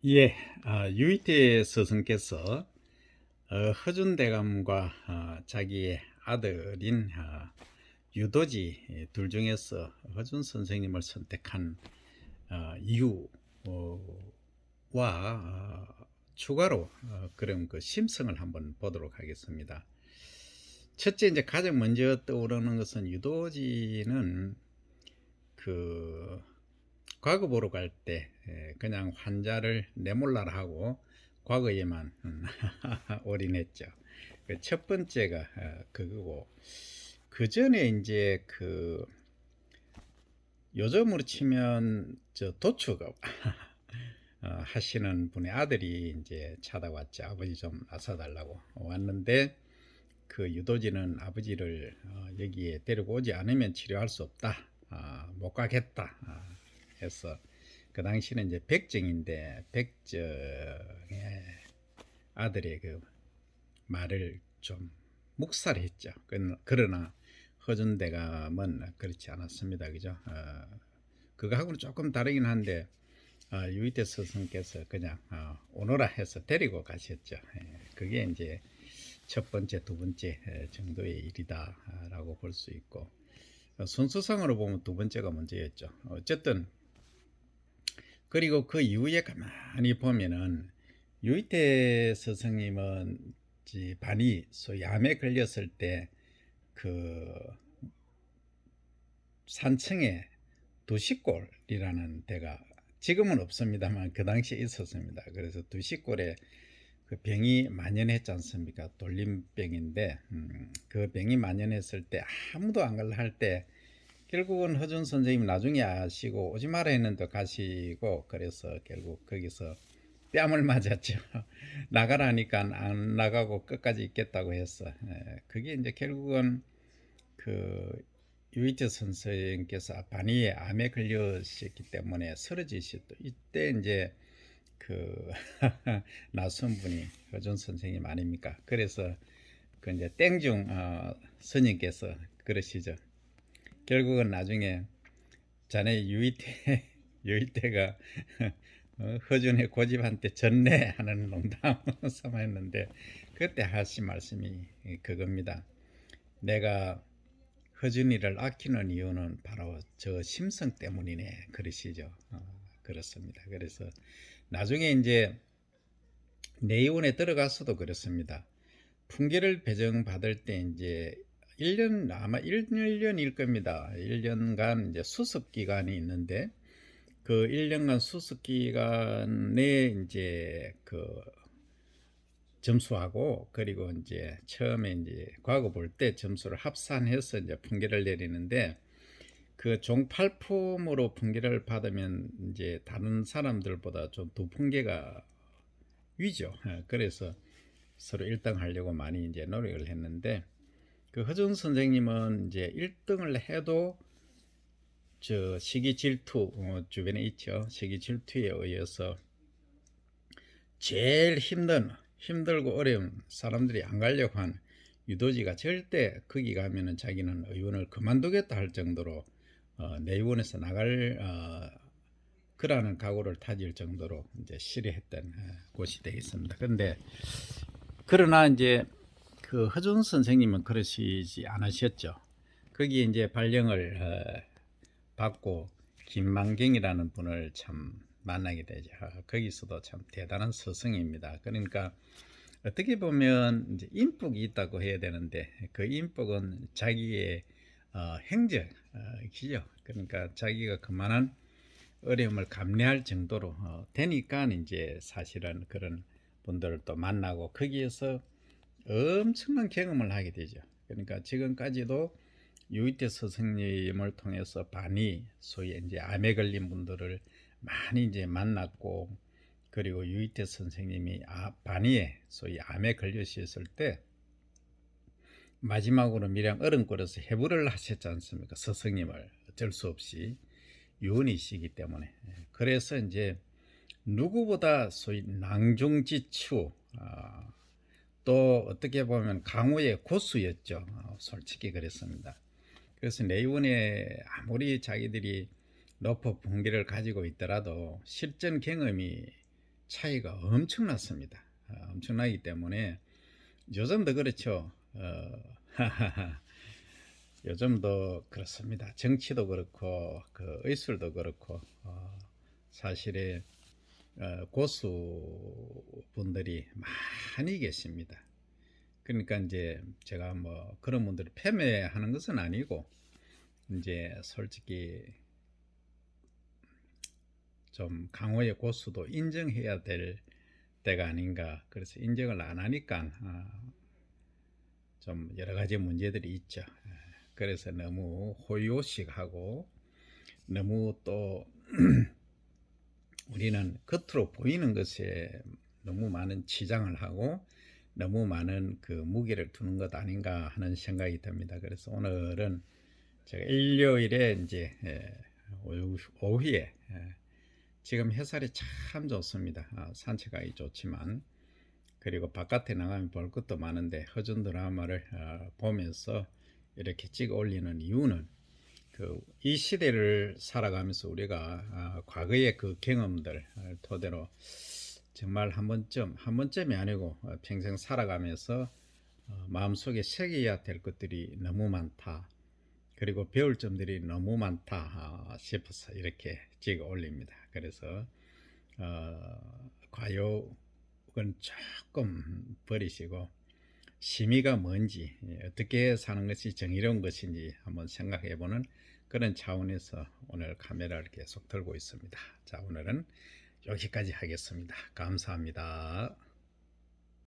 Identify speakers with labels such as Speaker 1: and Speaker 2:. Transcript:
Speaker 1: 예, 유이태 스승께서 허준대감과 자기의 아들인 유도지 둘 중에서 허준 선생님을 선택한 이유와 추가로 그런 그 심성을 한번 보도록 하겠습니다. 첫째, 이제 가장 먼저 떠오르는 것은 유도지는 그 과거 보러 갈 때 그냥 환자를 내몰라라 하고 과거에만 올인했죠. 그 첫 번째가 그거고, 그 전에 이제 그 요즘으로 치면 저 도축업 하시는 분의 아들이 이제 찾아왔죠. 아버지 좀 나서달라고 왔는데, 그 유도지는 아버지를 여기에 데리고 오지 않으면 치료할 수 없다, 못 가겠다 해서, 그 당시는 이제 백정인데 백정의 아들의 그 말을 좀 묵살했죠. 그러나 허준대감은 그렇지 않았습니다. 그죠? 그거하고는 조금 다르긴 한데 유이태 스승께서 그냥 오너라 해서 데리고 가셨죠. 그게 이제 첫 번째, 두 번째 정도의 일이다라고 볼 수 있고, 순서상으로 보면 두 번째가 먼저였죠. 어쨌든 그리고 그 이후에 가만히 보면은 유이태 스승님은 반이 소위 암에 걸렸을 때 그 산청에 두시골이라는 데가 지금은 없습니다만 그 당시에 있었습니다. 그래서 두시골에 그 병이 만연했지 않습니까? 돌림병인데 그 병이 만연했을 때 아무도 안 갈라 할 때 결국은 허준 선생님 나중에 아시고 오지 마라 했는데 가시고, 그래서 결국 거기서 뺨을 맞았죠. 나가라니까 안 나가고 끝까지 있겠다고 했어. 그게 이제 결국은 그 유이태 선생님께서 반이에 암에 걸리셨기 때문에 쓰러지셨도 이때 이제 그 낯선 분이 허준 선생님 아닙니까? 그래서 그 이제 땡중 스님께서 그러시죠. 결국은 나중에 자네 유이태 유이태가 허준의 고집한테 졌네 하는 농담 삼았는데, 그때 하신 말씀이 그겁니다. 내가 허준이를 아끼는 이유는 바로 저 심성 때문이네 그러시죠. 그렇습니다. 그래서 나중에 이제 내의원에 들어가서도 그렇습니다. 풍계를 배정받을 때 이제 1년, 아마 1년일 겁니다. 1년간 이제 수습 기간이 있는데, 그 1년간 수습 기간에 이제 그 점수하고, 그리고 이제 처음에 이제 과거 볼 때 점수를 합산해서 이제 분계를 내리는데, 그 종팔품으로 분계를 받으면 이제 다른 사람들보다 좀 두 분계가 위죠. 그래서 서로 1등 하려고 많이 이제 노력을 했는데, 그 허준 선생님은 이제 1등을 해도 저 시기 질투 주변에 있죠. 시기 질투에 의해서 제일 힘들고 어려운 사람들이 안 가려고 한 유도지가 절대 거기 가면은 자기는 의원을 그만두겠다 할 정도로 내의원에서 나갈 그라는 각오를 다질 정도로 이제 싫어했던 곳이 되겠습니다. 그런데 그러나 이제 그 허준 선생님은 그러시지 않으셨죠. 거기에 이제 발령을 받고 김만경이라는 분을 참 만나게 되죠. 거기서도 참 대단한 스승입니다. 그러니까 어떻게 보면 이제 인복이 있다고 해야 되는데, 그 인복은 자기의 행적이죠. 그러니까 자기가 그만한 어려움을 감내할 정도로 되니까 이제 사실은 그런 분들을 또 만나고 거기에서 엄청난 경험을 하게 되죠. 그러니까 지금까지도 유이태 스승님을 통해서 반이 소위 이제 암에 걸린 분들을 많이 이제 만났고, 그리고 유이태 선생님이 반이에 소위 암에 걸리셨을 때 마지막으로 밀양 얼음골에서 해부를 하셨지 않습니까? 스승님을 어쩔 수 없이 유언이시기 때문에. 그래서 이제 누구보다 소위 낭중지추, 또 어떻게 보면 강호의 고수였죠. 솔직히 그랬습니다. 그래서 내의원에 아무리 자기들이 높은 분기를 가지고 있더라도 실전 경험이 차이가 엄청났습니다. 엄청나기 때문에 요즘도 그렇죠. 요즘도 그렇습니다. 정치도 그렇고 그 의술도 그렇고 사실에 고수분들이 많이 계십니다. 그러니까 이제 제가 뭐 그런 분들을 폄훼하는 것은 아니고 이제 솔직히 좀 강호의 고수도 인정해야 될 때가 아닌가. 그래서 인정을 안 하니까 좀 여러 가지 문제들이 있죠. 그래서 너무 호의호식하고 너무 또 우리는 겉으로 보이는 것에 너무 많은 치장을 하고 너무 많은 그 무게를 두는 것 아닌가 하는 생각이 듭니다. 그래서 오늘은 제가 일요일에 이제 오후에 지금 햇살이 참 좋습니다. 산책하기 좋지만 그리고 바깥에 나가면 볼 것도 많은데 허준 드라마를 보면서 이렇게 찍어 올리는 이유는 이 시대를 살아가면서 우리가 과거의 그 경험들 토대로 정말 한 번쯤이 아니고 평생 살아가면서 마음속에 새겨야 될 것들이 너무 많다. 그리고 배울 점들이 너무 많다 싶어서 이렇게 찍어 올립니다. 그래서 과욕은 조금 버리시고 심의가 뭔지 어떻게 사는 것이 정의로운 것인지 한번 생각해보는 그런 차원에서 오늘 카메라를 계속 들고 있습니다. 자, 오늘은 여기까지 하겠습니다. 감사합니다.